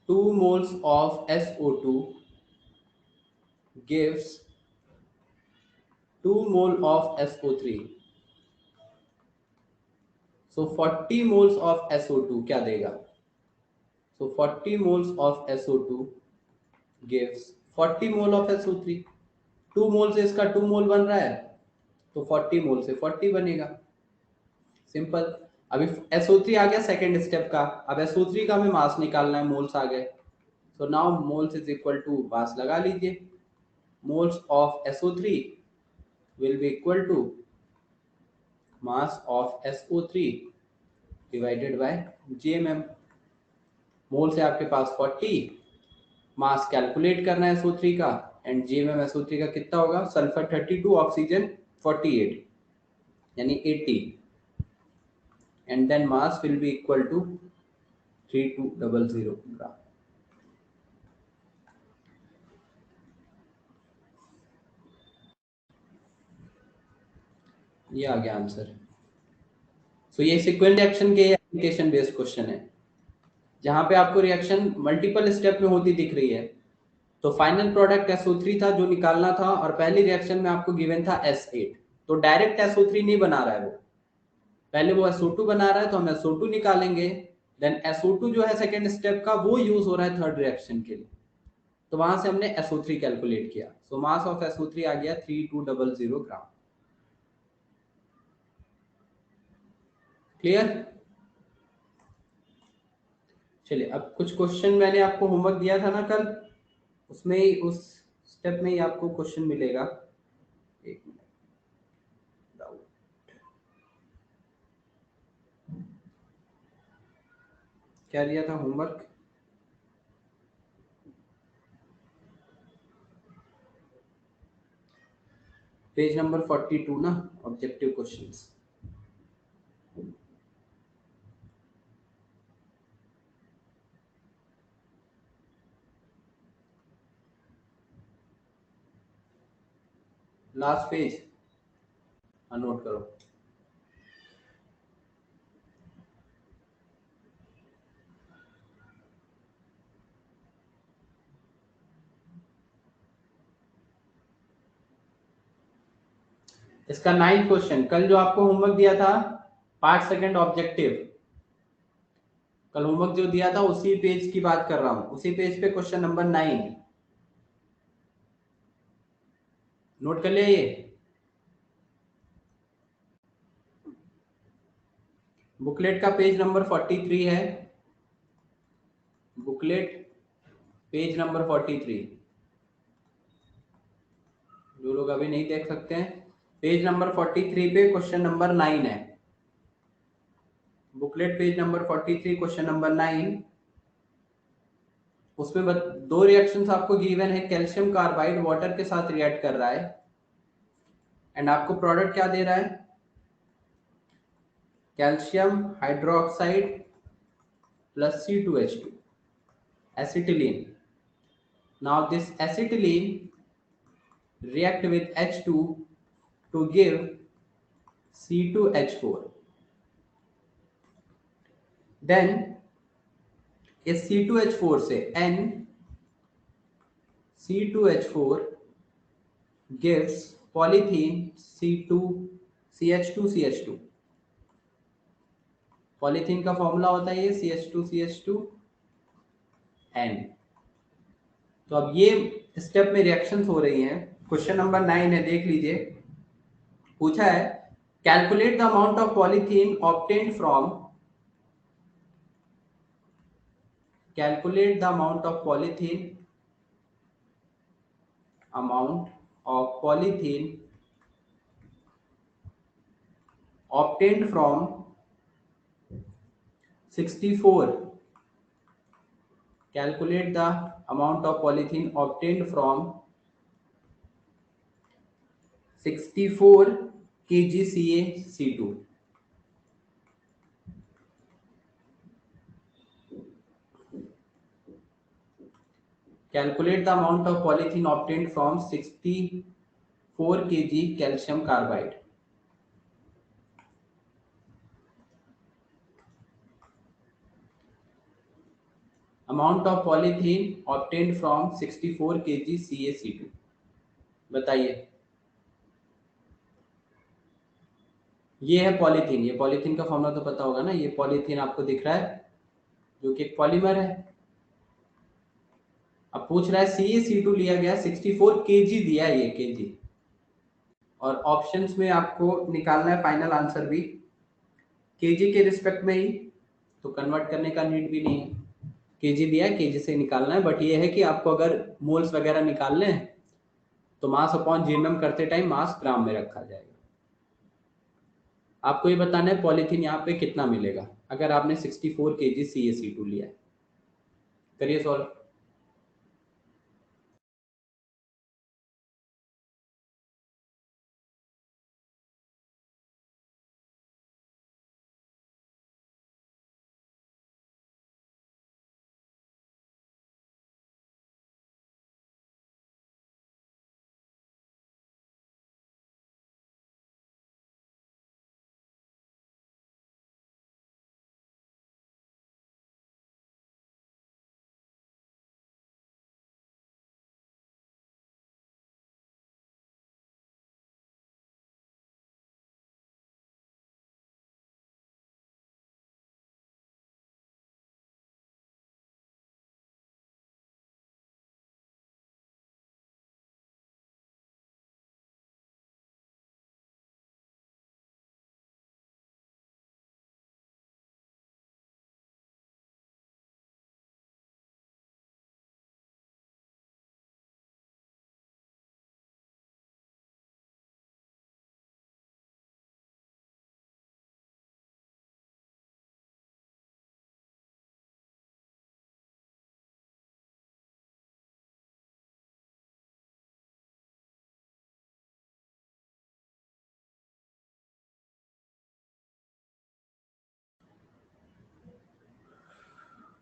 2 moles of SO2 gives 2 mole of SO3। So 40 moles of SO2 क्या देगा। So 40 moles of SO2 gives 40 mole of SO3। 2 मोल से इसका 2 मोल बन रहा है, तो 40 मोल से 40 बनेगा। सिंपल। अभी SO3 आ गया सेकेंड स्टेप का, अब SO3 का हमें मास निकालना है, मोल्स आ गए। तो now moles is equal to, mass लगा लीजिए, moles of SO3 will be equal to mass of SO3 divided by GMM। मोल से आपके पास 40, मास कैलकुलेट करना है SO3 का, एंड GMM SO3 का कितना होगा, सल्फर 32, ऑक्सीजन 48 यानी 80, and then mass will be equal to 3200 gram. ये आ गया आंसर। सो ये सीक्वेंस रिएक्शन के एप्लीकेशन बेस्ड क्वेश्चन है, जहां पे आपको रिएक्शन मल्टीपल स्टेप में होती दिख रही है। तो फाइनल प्रोडक्ट SO3 था जो निकालना था, और पहली रिएक्शन में आपको गिवन था S8। तो डायरेक्ट SO3 नहीं बना रहा है वो, पहले वो SO2 बना रहा है, तो हम SO2 निकालेंगे, देन SO2 जो है सेकेंड स्टेप का वो यूज हो रहा है थर्ड रिएक्शन के लिए, तो वहां से हमने SO3 कैलकुलेट किया। सो मास ऑफ SO3 आ गया 3200 ग्राम। क्लियर। चलिए अब कुछ क्वेश्चन मैंने आपको होमवर्क दिया था ना कल, उसमें ही उस स्टेप में ही आपको क्वेश्चन मिलेगा। एक मिनट, क्या दिया था होमवर्क, पेज नंबर 42 ना, objective questions. Last page, note करो। इसका 9th क्वेश्चन, कल जो आपको होमवर्क दिया था पार्ट सेकंड ऑब्जेक्टिव, कल होमवर्क जो दिया था उसी पेज की बात कर रहा हूं, उसी पेज पे क्वेश्चन नंबर 9, नोट कर लिया ये। बुकलेट का पेज नंबर 43 है, बुकलेट पेज नंबर 43, जो लोग अभी नहीं देख सकते हैं, पेज नंबर 43 पे क्वेश्चन नंबर 9 है, booklet page number 43 question number 9। उसमें दो रिएक्शंस आपको गिवन है, कैल्शियम कार्बाइड वाटर के साथ रिएक्ट कर रहा है, एंड आपको प्रोडक्ट क्या दे रहा है, calcium hydroxide plus C2H2 acetylene। Now this acetylene react with H2 to give C2H4. Then इस C2H4 से N C2H4 gives polythene CH2CH2. Polythene का फॉर्मूला होता है ये CH2CH2N। तो अब ये स्टेप में रिएक्शंस हो रही हैं। क्वेश्चन नंबर 9 है, देख लीजिए। पूछा है calculate the amount of polythene obtained from calculate the amount of polythene obtained from 64. Calculate the amount of polythene obtained from 64 kg CaC2. Calculate the amount of polythene obtained from 64 kg calcium carbide. Amount of polythene obtained from 64 kg CaC2. बताइए। ये है पॉलीथीन। ये पॉलीथीन का फॉर्मूला तो पता होगा ना। ये पॉलीथीन आपको दिख रहा है जो कि एक पॉलीमर है। अब पूछ रहा है CaC2 लिया गया 64 kg दिया है ये kg, और ऑप्शंस में आपको निकालना है फाइनल आंसर भी kg के रिस्पेक्ट में ही, तो कन्वर्ट करने का नीड भी नहीं है। kg दिया है, kg से निकालना है। बट ये है कि आपको अगर मोल्स वगैरह निकालने हैं तो मास अपॉन जीएमएम करते टाइम मास ग्राम में रखा जाएगा। आपको ये बताना है पॉलीथीन यहाँ पे कितना मिलेगा अगर आपने 64 kg CaC2 लिया है। करिए सॉल्व।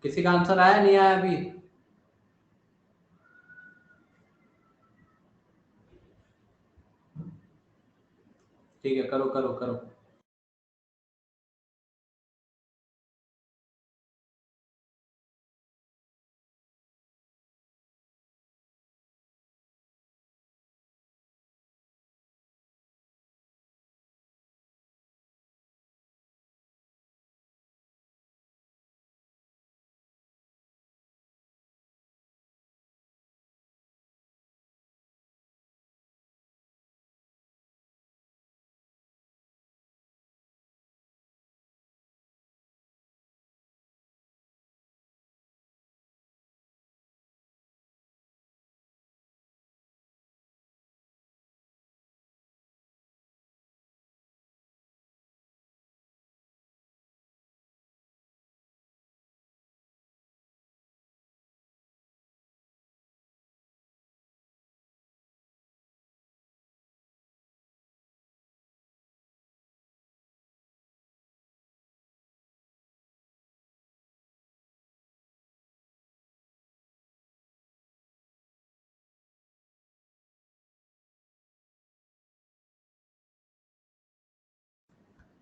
किसी का आंसर आया नहीं आया अभी? ठीक है, करो करो करो।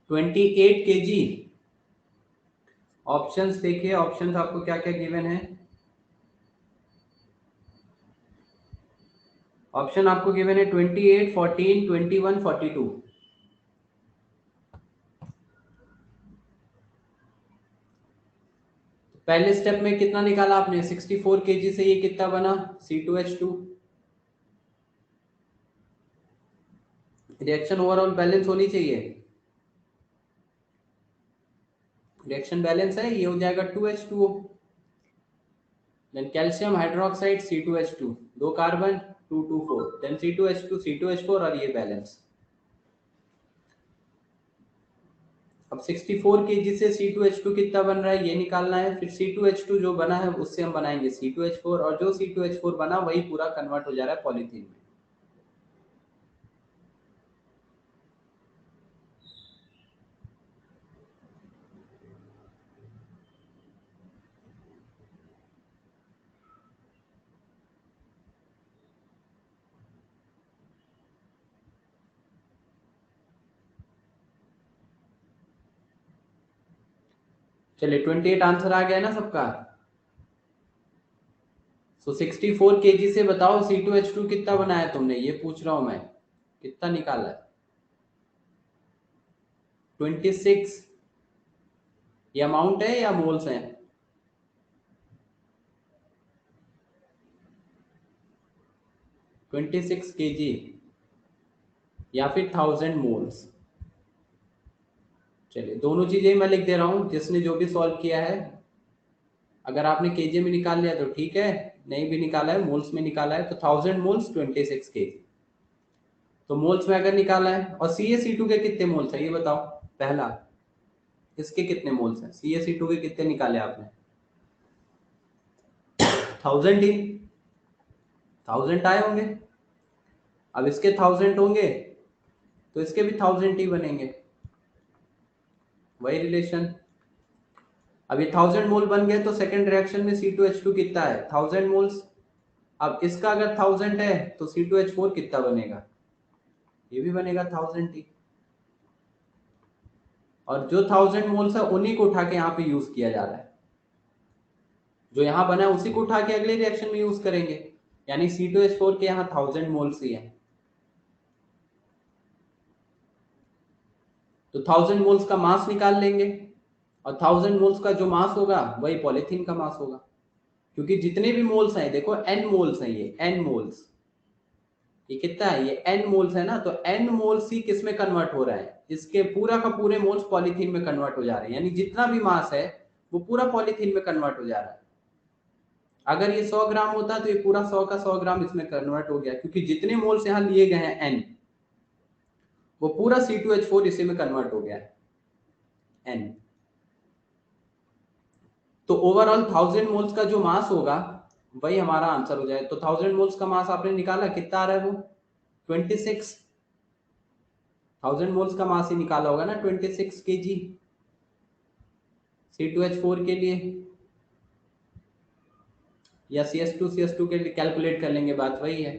28 kg। ऑप्शंस देखिए, ऑप्शंस आपको क्या क्या गिवन है। ऑप्शन आपको गिवन है 28, 14, 21, 42। पहले स्टेप में कितना निकाला आपने, 64 kg से ये कितना बना, C2H2। रिएक्शन ओवरऑल बैलेंस होनी चाहिए, रिएक्शन बैलेंस है, ये हो जाएगा 2H2O। Then calcium hydroxide C2H2, दो कार्बन 2 2 4, देन C2H2 C2H4 और ये बैलेंस। अब 64 kg से C2H2 कितना बन रहा है ये निकालना है, फिर C2H2 जो बना है उससे हम बनाएंगे C2H4, और जो C2H4 बना वही पूरा कन्वर्ट हो जा रहा है पॉलीथीन में। चलिए 28 आंसर आ गया ना सबका। सो 64 kg से बताओ C2H2 कितना बनाया तुमने, ये पूछ रहा हूं मैं, कितना निकाला है। 26। ये अमाउंट है या मोल्स है, 26 kg या फिर 1000 मोल्स। चलिए दोनों चीजें मैं लिख दे रहा हूं, जिसने जो भी सॉल्व किया है। अगर आपने केजे में निकाल लिया तो ठीक है, नहीं भी निकाला है मोल्स में निकाला है तो 1000 मोल्स 26 kg। तो मोल्स में अगर निकाला है, और CaC2 के कितने मोल्स है ये बताओ, पहला इसके कितने मोल्स हैं, CaC2 के कितने निकाले आपने, 1000 ही, 1000 आए होंगे। अब इसके 1000 होंगे तो इसके भी 1000 ही बनेंगे, वही रिलेशन। अब ये 1000 मोल बन गए तो सेकंड रिएक्शन में C2H2 कितना है, 1000 मोल्स। अब इसका अगर 1000 है तो C2H4 कितना बनेगा, ये भी बनेगा 1000 ही। और जो 1000 मोल्स है उन्हीं को उठा के यहाँ पे यूज किया जा रहा है, जो यहाँ बना है उसी को उठा के अगले रिएक्शन में यूज करेंगे। यानी C2H4 के यहाँ 1000 मोल्स ही है, तो 1000 मोल्स का मास निकाल लेंगे, और 1000 मोल्स का जो मास होगा वही पॉलीथीन का मास होगा। क्योंकि जितने भी मोल्स हैं, देखो n मोल्स हैं, ये n मोल्स, ये कितना है, ये n मोल्स है ना, तो n मोल्स ही किस में कन्वर्ट हो रहा है, इसके पूरा का पूरे मोल्स पॉलीथीन में कन्वर्ट हो जा रहे हैं। यानी जितना भी मास है वो पूरा पॉलीथीन में कन्वर्ट हो जा रहा है। अगर ये 100 ग्राम होता तो ये पूरा 100 का 100 ग्राम इसमें कन्वर्ट हो गया, क्योंकि जितने मोल्स यहाँ लिए गए हैं n, वो पूरा C2H4 इसी में कन्वर्ट हो गया है n। तो ओवरऑल 1000 मोल्स का जो मास होगा वही हमारा आंसर हो जाए। तो 1000 मोल्स का मास आपने निकाला, कितना आ रहा है वो 26। 1000 मोल्स का मास ही निकाला होगा ना 26 kg C2H4 के लिए, या CS2 के लिए कैलकुलेट कर लेंगे, बात वही है।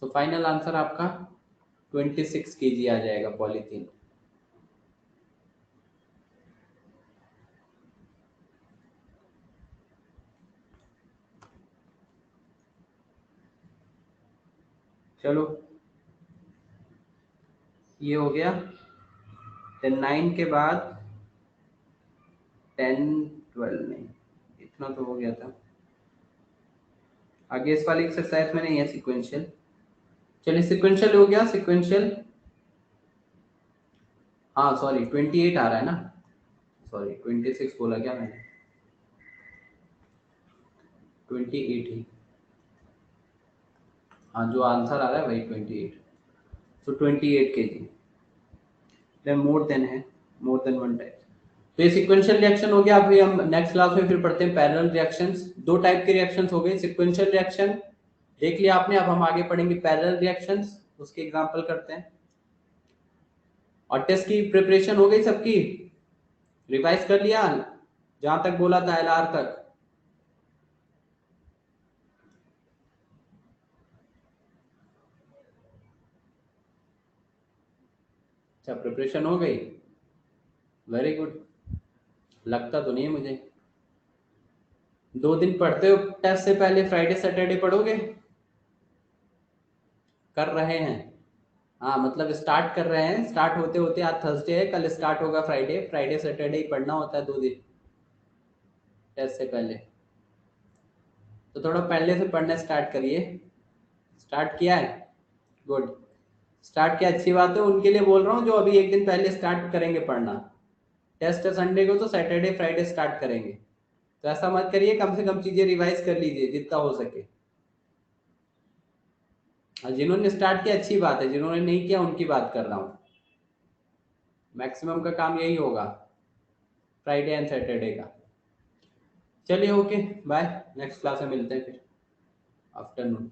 तो फाइनल आंसर आपका 26 kg आ जाएगा पॉलीथीन। चलो ये हो गया। 9 के बाद 10 12 नहीं, इतना तो हो गया था। आगे इस वाली एक्सरसाइज में नहीं है सिक्वेंशियल। चलिए सिक्वेंशियल हो गया, सिक्वेंशियल, हाँ सॉरी 28 आ रहा है ना, सॉरी 26 बोला क्या मैंने, 28 ही, हाँ जो आंसर आ रहा है वही 28। सो 28 kg, देन मोर देन है, मोर देन वन टाइप। तो ये सिक्वेंशियल रिएक्शन हो गया। अभी हम नेक्स्ट क्लास में फिर पढ़ते हैं पैरेलल रिएक्शंस। दो टाइप के रिएक्शंस हो गए, सिक्वेंशियल रिएक्शन देख लिया आपने, अब हम आगे पढ़ेंगे पैरेलल रिएक्शंस, उसके एग्जांपल करते हैं। और टेस्ट की प्रिपरेशन हो गई सबकी, रिवाइज कर लिया जहां तक बोला था LR तक। अच्छा प्रिपरेशन हो गई, वेरी गुड। लगता तो नहीं है मुझे। 2 दिन पढ़ते हो टेस्ट से पहले, फ्राइडे सैटरडे पढ़ोगे? कर रहे हैं? हाँ मतलब स्टार्ट कर रहे हैं, स्टार्ट होते होते आज थर्सडे है, कल स्टार्ट होगा फ्राइडे, फ्राइडे सैटरडे ही पढ़ना होता है 2 दिन टेस्ट से पहले। तो थोड़ा पहले से पढ़ना स्टार्ट करिए। स्टार्ट किया है? गुड। स्टार्ट किया, अच्छी बात है। उनके लिए बोल रहा हूँ जो अभी एक दिन पहले स्टार्ट करेंगे पढ़ना। टेस्ट है संडे को, तो सैटरडे फ्राइडे स्टार्ट करेंगे। तो ऐसा मत करिए, कम से कम चीजें रिवाइज कर लीजिए जितना हो सके। और जिन्होंने स्टार्ट किया अच्छी बात है, जिन्होंने नहीं किया उनकी बात कर रहा हूँ। मैक्सिमम का काम यही होगा फ्राइडे एंड सैटरडे का। चलिए ओके, बाय। नेक्स्ट क्लास में मिलते हैं फिर आफ्टरनून।